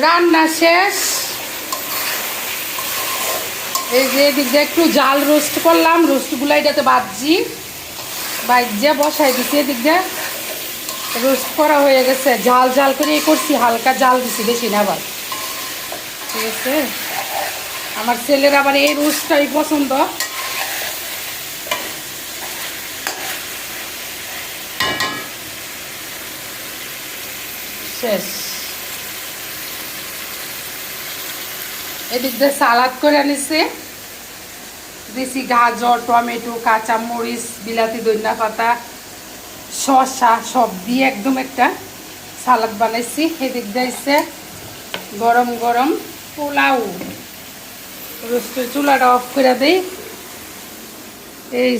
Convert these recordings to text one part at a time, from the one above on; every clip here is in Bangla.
রান্না শেষ। এই যে এদিক দিয়ে একটু জাল রোস্ট করলাম, রোস্টগুলো এটাতে বাজছি, বাজ্যে বসাই দিচ্ছি। এদিক দিয়ে রোস্ট করা হয়ে গেছে, জাল জাল করে করছি, হালকা জাল দিছি, বেশি না আবার। ঠিক আছে, আমার ছেলের আবার এই রোস্টটাই পছন্দ। শেষ। এদিক দিয়ে সালাদ করে আনিছে, দিছি গাজর, টমেটো, কাঁচামরিচ, বিলাতি, ধনিয়া পাতা, শসা সব দিয়ে একদম একটা সালাদ বানাইছি। এদিক দিয়ে গরম গরম পোলাও। রোস্টের চুলাটা অফ করে দেই। এই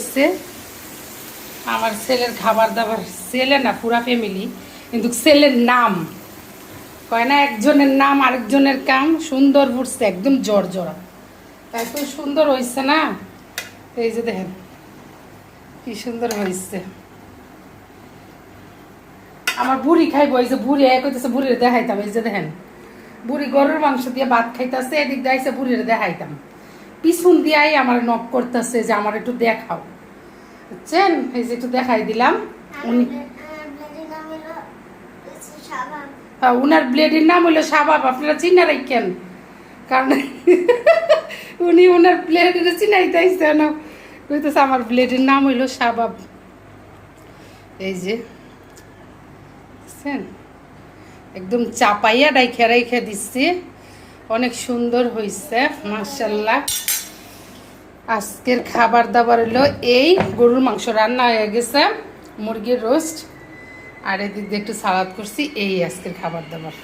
আমার ছেলের খাবার দাবার, ছেলে না পুরা ফ্যামিলি, কিন্তু ছেলের নাম কয় না, একজনের নাম আরেকজনের কাম। সুন্দর ফুটছে, একদম জড় জড়া, এত সুন্দর হয়েছে না। এই যে দেখেন কি সুন্দর হয়েছে। আমার বুড়ি খাইব, এই যে বুড়ি এক হইতেছে, বুড়ির দেখাইতাম। এই যে দেখেন বুড়ি গরুর মাংস দিয়ে ভাত খাইতেছে, এদিক দিয়ে বুড়ির দেখাইতাম, পিছন দিয়াই আমার নক করতেছে যে আমার একটু দেখাও, বুঝছেন। এই যে একটু দেখাই দিলাম। উনি উনার ব্লেডের নাম হইলো শাবাব, আপনারা চিনা রাখেন, কারণ উনি ওনার ব্লেডের চিনাইতেছে না, কইতেছে আমার ব্লেডের নাম হইলো শাবাব। এই যে একদম চাপাইয়া ডাইখা রাইখা দিচ্ছে, অনেক সুন্দর হয়েছে মাশাআল্লাহ। আজকের খাবার দাবার হলো এই, গরুর মাংস রান্না হয়ে গেছে, মুরগির রোস্ট, আর এদিক দিয়ে একটু সালাদ করছি। এই আজকের খাবার দাবার।